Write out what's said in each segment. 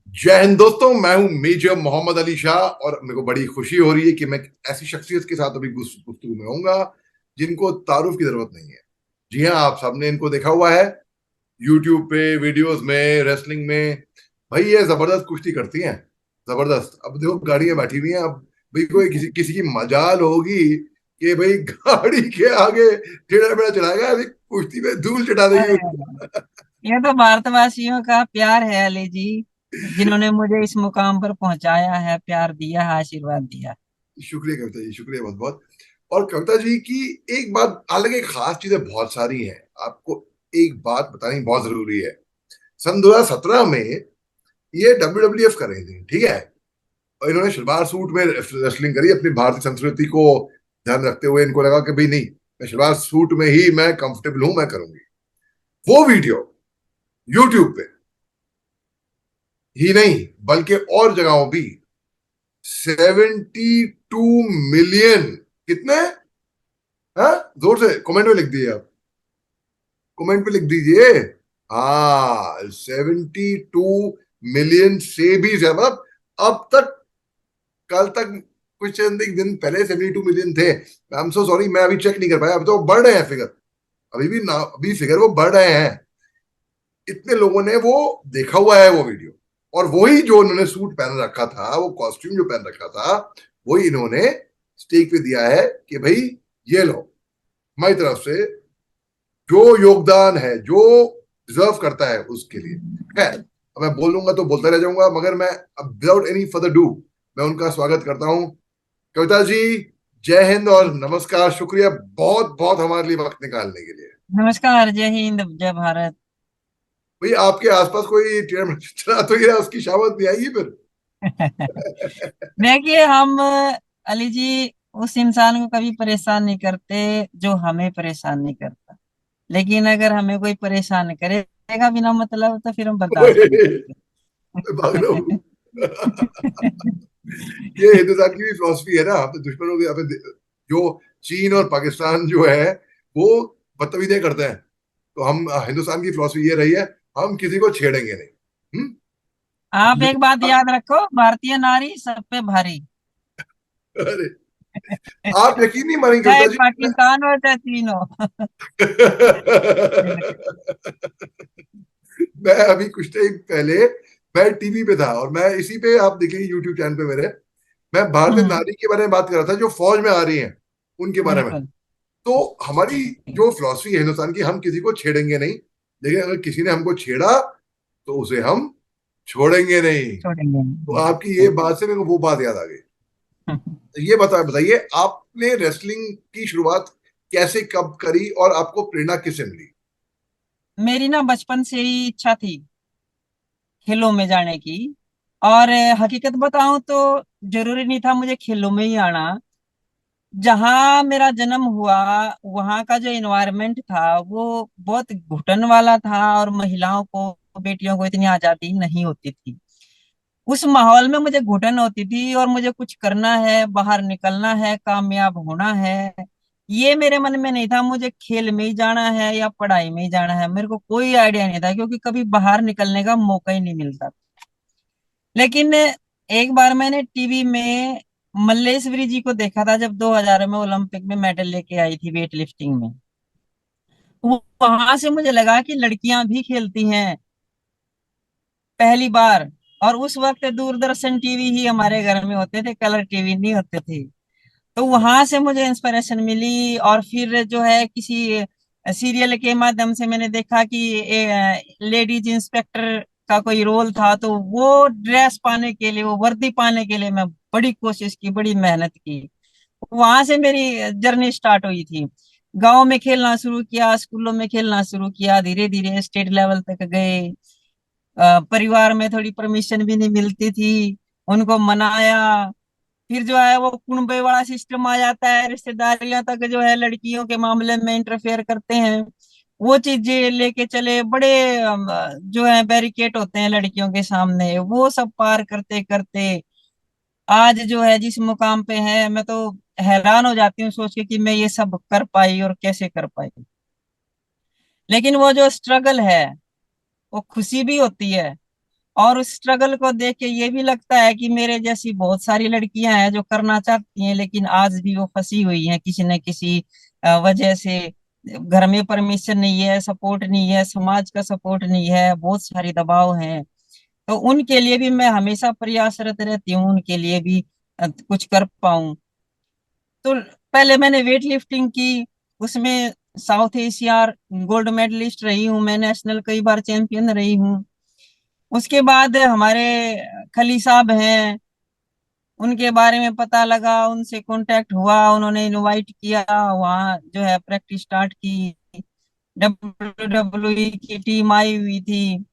जय हिंद दोस्तों। मैं हूं मेजर मोहम्मद अली शाह और मेरे को बड़ी खुशी हो रही है कि मैं ऐसी शख्सियत के साथ अभी गुफ्तगू में होऊंगा जिनको तारुफ की जरूरत नहीं है। जी हाँ, आप सबने इनको देखा हुआ है यूट्यूब पे, वीडियोस में, रेसलिंग में। भाई ये जबरदस्त कुश्ती करती हैं, जबरदस्त। अब देखो गाड़ी में बैठी हुई हैं। अब भाई कोई किसी किसी की मजाल होगी कि भाई गाड़ी के आगे टेढ़ा मेढ़ा चलाएगा, अभी कुश्ती में धूल चटा देगी अरे, उसको। ये तो भारतवासियों का प्यार है अली जी, जिन्होंने मुझे इस मुकाम पर पहुंचाया है, प्यार दिया है, आशीर्वाद दिया। शुक्रिया कविता जी, शुक्रिया बहुत बहुत। और कविता जी की एक बात, हालांकि खास चीजें बहुत सारी हैं, आपको एक बात बतानी बहुत जरूरी है। सन 2017 में ये WWF कर रही थी, ठीक है। और इन्होंने सलवार सूट में रेसलिंग करी अपनी भारतीय संस्कृति को ध्यान रखते हुए। इनको लगा कि भाई नहीं, मैं सलवार सूट में ही मैं कंफर्टेबल हूं, मैं करूंगी। वो वीडियो यूट्यूब पे ही नहीं बल्कि और जगहों भी 72 मिलियन, कितने, हाँ, जोर से कमेंट में लिख दिए आप, कमेंट पे लिख दीजिए। हाँ, 72 मिलियन से भी ज्यादा। मतलब अब तक, कल तक, कुछ चंद एक दिन पहले 72 मिलियन थे। आई एम सो सॉरी, मैं अभी चेक नहीं कर पाया। अभी तो बढ़ रहे हैं फिगर, अभी भी ना, अभी फिगर वो बढ़ रहे हैं। इतने लोगों ने वो देखा हुआ है वो वीडियो। और वही जो उन्होंने सूट पहन रखा था, वो कॉस्ट्यूम जो पहन रखा था, वही इन्होंने स्टेज पे दिया है कि भाई ये लो, हमारी तरफ से जो योगदान है, जो डिजर्व करता है उसके लिए। खैर, अब मैं बोलूंगा तो बोलता रह जाऊंगा, मगर मैं अब विदाउट एनी फर्दर डू मैं उनका स्वागत करता हूं। कविता जी, जय हिंद और नमस्कार। शुक्रिया बहुत बहुत हमारे लिए वक्त निकालने के लिए। नमस्कार, जय हिंद, जय भारत। भाई आपके आसपास कोई चला तो ये उसकी शामत नहीं आएगी फिर। देखिए, हम अली जी उस इंसान को कभी परेशान नहीं करते जो हमें परेशान नहीं करता। लेकिन अगर हमें कोई परेशान करेगा बिना मतलब, तो फिर हम बर्दाश्त नहीं ओए, करते। भाग रहा हूँ। ये हिंदुस्तान की भी फिलॉसफी है ना, अपने दुश्मनों के अपने जो चीन और पाकिस्तान जो है वो बदतमीजियां करते हैं, तो हम हिंदुस्तान की फिलॉसफी ये रही है, हम किसी को छेड़ेंगे नहीं। आप एक बात याद रखो, भारतीय नारी सब पे भारी। अरे, आप यकीन नहीं मानेंगे चाहे कविता जी। पाकिस्तान हो चाहे चीन हो। मैं अभी कुछ टाइम पहले मैं टीवी पे था, और मैं इसी पे, आप देखेंगे यूट्यूब चैनल पे मेरे, मैं भारतीय हम्म। नारी के बारे में बात कर रहा था जो फौज में आ रही हैं, उनके बारे में। बिल्कुल। तो हमारी जो फिलॉसफी है हिंदुस्तान की, हम किसी को छेड़ेंगे नहीं, लेकिन अगर किसी ने हमको छेड़ा तो उसे हम छोड़ेंगे नहीं। छोड़ेंगे तो नहीं। आपकी ये बात से मेरे को वो बात याद आ गई। तो ये बताइए, आपने रेसलिंग की शुरुआत कैसे, कब करी और आपको प्रेरणा किससे मिली? मेरी ना बचपन से ही इच्छा थी खेलों में जाने की। और हकीकत बताऊं तो जरूरी नहीं था मुझे खेलों में ही आना। जहाँ मेरा जन्म हुआ, वहाँ का जो एनवायरनमेंट था वो बहुत घुटन वाला था, और महिलाओं को, बेटियों को इतनी आजादी नहीं होती थी। उस माहौल में मुझे घुटन होती थी, और मुझे कुछ करना है, बाहर निकलना है, कामयाब होना है, ये मेरे मन में नहीं था। मुझे खेल में ही जाना है या पढ़ाई में ही जाना है, मेरे को कोई आइडिया नहीं था, क्योंकि कभी बाहर निकलने का मौका ही नहीं मिलता। लेकिन एक बार मैंने टीवी में मल्लेश्वरी जी को देखा था, जब 2000 में ओलंपिक में मेडल लेके आई थी वेट लिफ्टिंग में। वहां से मुझे लगा कि लड़कियां भी खेलती हैं, पहली बार। और उस वक्त दूरदर्शन टीवी ही हमारे घर में होते थे, कलर टीवी नहीं होते थे। तो वहां से मुझे इंस्पिरेशन मिली, और फिर जो है किसी सीरियल के माध्यम से मैंने देखा कि लेडीज इंस्पेक्टर का कोई रोल था, तो वो ड्रेस पाने के लिए, वो वर्दी पाने के लिए मैं बड़ी कोशिश की, बड़ी मेहनत की। वहां से मेरी जर्नी स्टार्ट हुई थी। गांव में खेलना शुरू किया, स्कूलों में खेलना शुरू किया, धीरे धीरे स्टेट लेवल तक गए। परिवार में थोड़ी परमिशन भी नहीं मिलती थी, उनको मनाया। फिर जो है वो कुनबे वाला सिस्टम आ जाता है, रिश्तेदारियां तक जो है लड़कियों के मामले में इंटरफेयर करते हैं। वो चीजें लेके चले, बड़े जो है बैरिकेड होते हैं लड़कियों के सामने, वो सब पार करते करते आज जो है जिस मुकाम पे है, मैं तो हैरान हो जाती हूँ सोच के कि मैं ये सब कर पाई और कैसे कर पाई। लेकिन वो जो स्ट्रगल है, वो खुशी भी होती है, और उस स्ट्रगल को देख के ये भी लगता है कि मेरे जैसी बहुत सारी लड़कियां हैं जो करना चाहती हैं, लेकिन आज भी वो फंसी हुई हैं किसी न किसी वजह से। घर में परमिशन नहीं है, सपोर्ट नहीं है, समाज का सपोर्ट नहीं है, बहुत सारी दबाव हैं। तो उनके लिए भी मैं हमेशा प्रयासरत रहती हूँ, उनके लिए भी कुछ कर पाऊं। तो पहले मैंने वेट लिफ्टिंग की, उसमें साउथ एशिया गोल्ड मेडलिस्ट रही हूँ मैं, नेशनल कई बार चैंपियन रही हूँ। उसके बाद हमारे खली साहब हैं, उनके बारे में पता लगा, उनसे कांटेक्ट हुआ, उन्होंने इनवाइट किया, वहाँ जो है प्रैक्टिस स्टार्ट की। WWE की टीम आई हुई थी।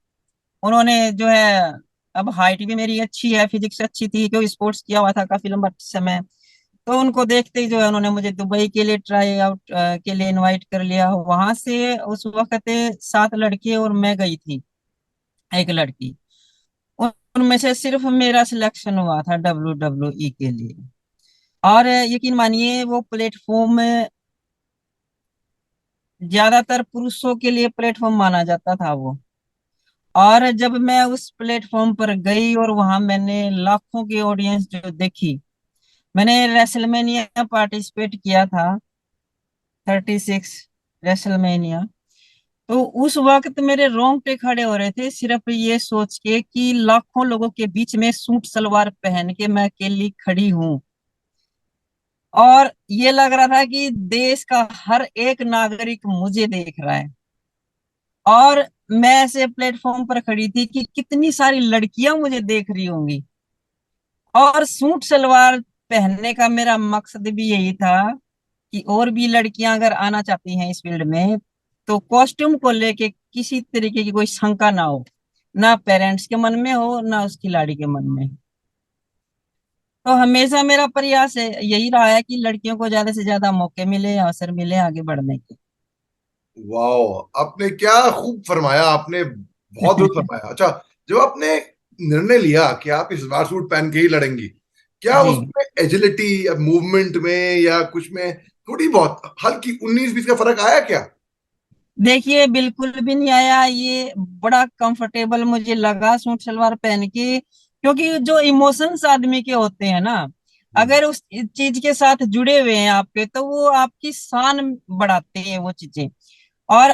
उन्होंने जो है, अब हाइट भी मेरी अच्छी है, फिजिक्स अच्छी थी, क्योंकि स्पोर्ट्स किया हुआ था काफी लंबा समय। तो उनको देखते ही जो है उन्होंने मुझे दुबई के लिए ट्राई आउट के लिए इनवाइट कर लिया। वहां से उस वक्त 7 लड़के और मैं गई थी, एक लड़की। उनमें से सिर्फ मेरा सिलेक्शन हुआ था WWE के लिए। और यकीन मानिए वो प्लेटफॉर्म ज्यादातर पुरुषों के लिए प्लेटफॉर्म माना जाता था वो। और जब मैं उस प्लेटफॉर्म पर गई और वहां मैंने लाखों की ऑडियंस जो देखी, मैंने रेसलमेनिया पार्टिसिपेट किया था, 36 रेसलमेनिया। तो उस वक्त मेरे रोंगटे खड़े हो रहे थे सिर्फ ये सोच के कि लाखों लोगों के बीच में सूट सलवार पहन के मैं अकेली खड़ी हूँ। और ये लग रहा था कि देश का हर एक नागरिक मुझे देख रहा है। और मैं ऐसे प्लेटफॉर्म पर खड़ी थी कि कितनी सारी लड़कियां मुझे देख रही होंगी। और सूट सलवार पहनने का मेरा मकसद भी यही था कि और भी लड़कियां अगर आना चाहती हैं इस फील्ड में, तो कॉस्ट्यूम को लेके किसी तरीके की कोई शंका ना हो, ना पेरेंट्स के मन में हो, ना उस खिलाड़ी के मन में। तो हमेशा मेरा प्रयास है यही रहा है कि लड़कियों को ज्यादा से ज्यादा मौके मिले, अवसर मिले आगे बढ़ने के। वाह, आपने क्या खूब फरमाया, आपने बहुत दुरुस्त फरमाया। अच्छा, जब आपने निर्णय लिया कि आप इस बार सूट पहन के ही लड़ेंगी, क्या जी, उसमें एजिलिटी या मूवमेंट में या कुछ में थोड़ी बहुत हल्की 19-20 का फर्क आया क्या? देखिए बिल्कुल भी नहीं आया। ये बड़ा कंफर्टेबल मुझे लगा सूट सलवार पहन के, क्योंकि जो इमोशंस आदमी के होते हैं ना, हम्म। अगर उस चीज के साथ जुड़े हुए हैं आपके, तो वो आपकी शान बढ़ाते हैं वो चीजें। और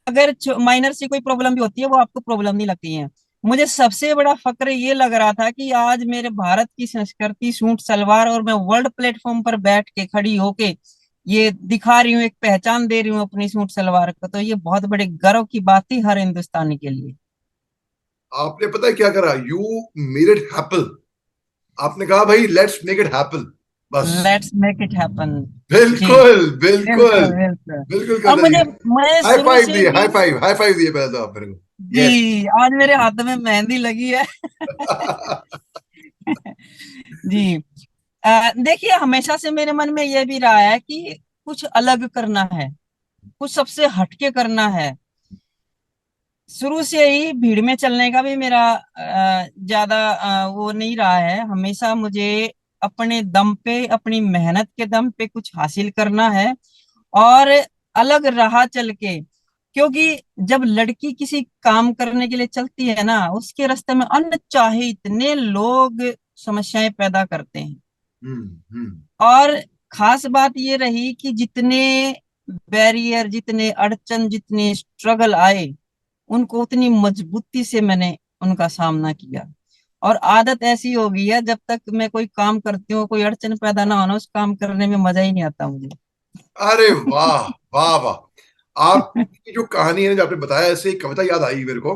अगर माइनर सी कोई प्रॉब्लम भी होती है, वो आपको प्रॉब्लम नहीं लगती है। मुझे सबसे बड़ा फक्र ये लग रहा था कि आज मेरे भारत की संस्कृति सूट सलवार, और मैं वर्ल्ड प्लेटफॉर्म पर बैठ के खड़ी होके ये दिखा रही हूँ, एक पहचान दे रही हूँ अपनी सूट सलवार को। तो ये बहुत बड़े गर्व की बात थी हर हिंदुस्तानी के लिए। आपने पता है क्या करा? You made it happen. आपने कहा भाई लेट्स मेक इट हैपन, बस। Let's make it happen. जी, बिल्कुल बिल्कुल। बिल्कुल बिल्कुल। बिल्कुल और करता जी। मैं हाई शुरू फाइव से दिए, भी। हाई फाइव दिए पहले तो आप मेरे को। यस। जी, आज मेरे हाथ में मेहंदी लगी है। जी। देखिए हमेशा से मेरे मन में यह भी रहा है कि कुछ अलग करना है, कुछ सबसे हटके करना है। शुरू से ही भीड़ में चलने का भी मेरा ज्यादा वो नहीं रहा है। हमेशा मुझे अपने दम पे, अपनी मेहनत के दम पे कुछ हासिल करना है, और अलग राह चल के। क्योंकि जब लड़की किसी काम करने के लिए चलती है ना, उसके रास्ते में अनचाहे इतने लोग समस्याएं पैदा करते हैं। हम्म। और खास बात ये रही कि जितने बैरियर, जितने अड़चन, जितने स्ट्रगल आए, उनको उतनी मजबूती से मैंने उनका सामना किया। और आदत ऐसी हो गई है, जब तक मैं कोई काम करती हूँ, कोई अड़चन पैदा ना होना, उस काम करने में मजा ही नहीं आता मुझे। अरे वाह, वाह वाह। आपकी जो कहानी है ना, जो आपने बताया, ऐसे एक कविता याद आई मेरे को।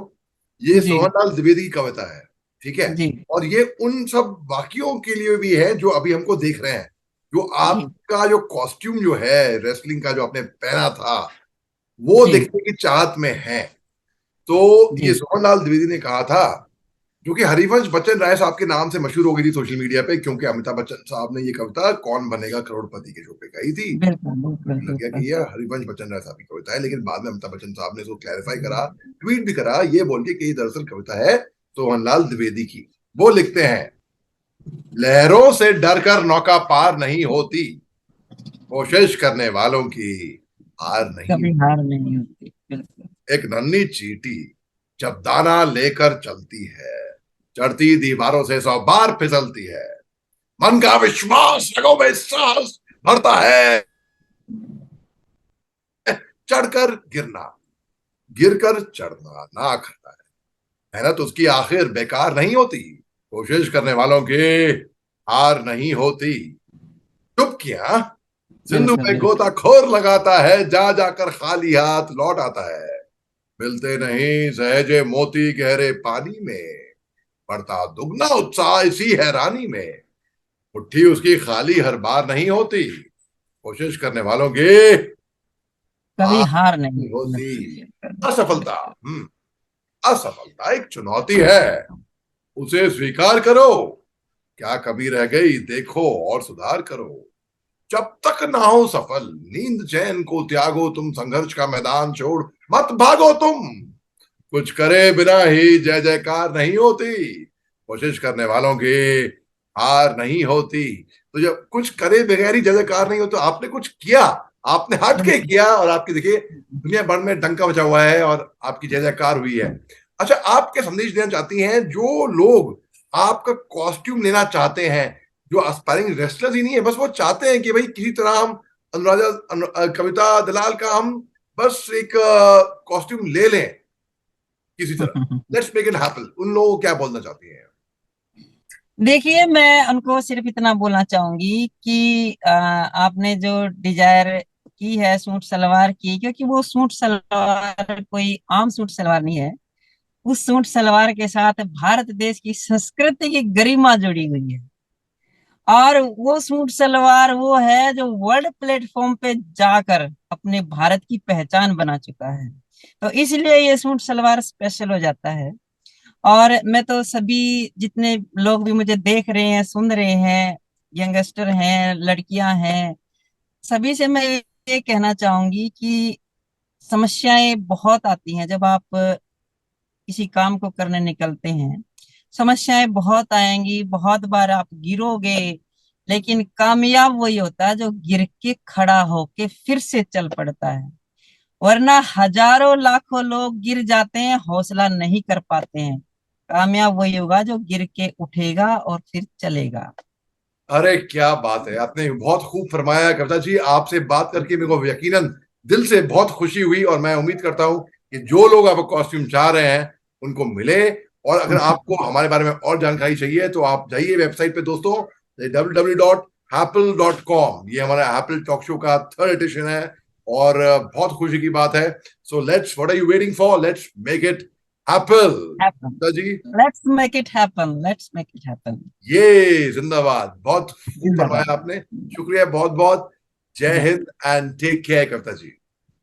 ये जी, सोहनलाल द्विवेदी की कविता है, ठीक है? जी, और ये उन सब बाकियों के लिए भी है जो अभी हमको देख रहे हैं। जो जी, आपका जो कॉस्ट्यूम जो है रेसलिंग का, जो आपने पहना था, वो जी, देखने की चाहत में है। तो ये जी, सोहनलाल द्विवेदी ने कहा था, जो कि हरिवंश बच्चन राय साहब के नाम से मशहूर हो गई थी सोशल मीडिया पे, क्योंकि अमिताभ बच्चन साहब ने ये कविता कौन बनेगा करोड़पति के शो पे कही थी। बिल्कुल बिल्कुल लग गया बिल्कुल। कि ये हरिवंश बच्चन राय साहब की कविता है, लेकिन बाद में अमिताभ बच्चन साहब ने इसको क्लैरिफाई करा, ट्वीट भी करा, ये बोल के कि ये दरअसल कविता है सोहनलाल द्विवेदी की। वो लिखते हैं, लहरों से डरकर नौका पार नहीं होती, कोशिश करने वालों की हार नहीं। कभी हार नहीं होती, बिल्कुल। एक नन्ही चींटी जब दाना लेकर चलती है, चढ़ती दीवारों से 100 बार फिसलती है, मन का विश्वास, रगों में साहस भरता है, चढ़कर गिरना, गिरकर चढ़ना ना खाता है। मेहनत उसकी आखिर बेकार नहीं होती, कोशिश करने वालों की हार नहीं होती। चुपकियां, सिंधु बिल्कुल पे बिल्कुल। गोताखोर लगाता है, जा जाकर खाली हाथ लौट आता है। मिलते नहीं सहेजे मोती गहरे पानी में, बढ़ता दुगना उत्साह इसी हैरानी में। मुट्ठी उसकी खाली हर बार नहीं होती, कोशिश करने वालों की कभी हार हार नहीं नहीं होती। बिल्कुल असफलता, बिल्कुल। असफलता एक चुनौती है, उसे स्वीकार करो। क्या कभी रह गई देखो और सुधार करो। जब तक ना हो सफल, नींद चैन को त्यागो तुम, संघर्ष का मैदान छोड़ मत भागो तुम। कुछ करे बिना ही जय जयकार नहीं होती, कोशिश करने वालों की हार नहीं होती। तो जब कुछ करे बगैर ही जय जयकार नहीं हो, तो आपने कुछ किया, आपने हट के बिल्कुल किया, और आपकी देखिए दुनिया भर में डंका बजा हुआ है और आपकी जय जयकार हुई है। अच्छा, आप क्या संदेश देना चाहती हैं जो लोग आपका कॉस्ट्यूम लेना चाहते हैं, जो एस्पायरिंग रेसलर्स ही नहीं है, बस वो चाहते हैं कि भाई किसी तरह हम कविता दलाल का हम बस एक कॉस्ट्यूम ले लें किसी तरह, लेट्स मेक इट हैपन, उन लोगों को क्या बोलना चाहती हैं? देखिए, मैं उनको सिर्फ इतना बोलना चाहूंगी कि आपने जो डिजायर की है सूट सलवार की, क्योंकि वो सूट सलवार कोई आम सूट सलवार नहीं है। उस सूट सलवार के साथ भारत देश की संस्कृति की गरिमा जुड़ी हुई है। और वो सूट सलवार वो है जो वर्ल्ड प्लेटफॉर्म पे जाकर अपने भारत की पहचान बना चुका है। तो इसलिए ये सूट सलवार स्पेशल हो जाता है। और मैं तो सभी जितने लोग भी मुझे देख रहे हैं, सुन रहे हैं, यंगस्टर हैं, लड़कियां हैं, सभी से मैं ये कहना चाहूंगी कि समस्याएं बहुत आती हैं जब आप किसी काम को करने निकलते हैं। समस्याएं बहुत आएंगी, बहुत बार आप गिरोगे, लेकिन कामयाब वही होता है जो गिर के खड़ा होके फिर से चल पड़ता है। वरना हजारों लाखों लोग गिर जाते हैं, हौसला नहीं कर पाते हैं। कामयाब वही होगा जो गिर के उठेगा और फिर चलेगा। अरे क्या बात है, आपने बहुत खूब फरमाया कविता जी। आपसे बात करके मेरे को यकीनन दिल से बहुत खुशी हुई, और मैं उम्मीद करता हूं कि जो लोग आपको कॉस्ट्यूम चाह रहे हैं उनको मिले। और अगर आपको हमारे बारे में और जानकारी चाहिए तो आप जाइए वेबसाइट पे दोस्तों, www.apple.com। ये हमारा एप्पल टॉक शो का 3rd एडिशन है, और बहुत खुशी की बात है। So let's, what are you waiting for, let's make it happen. एप्पल जी। Let's make it happen, let's make it happen. ये जिंदाबाद, बहुत खूब फरमाया जिंदाबाद। आपने। शुक्रिया बहुत बहुत। जय धन्यवाद। Hind and take care Kavita ji.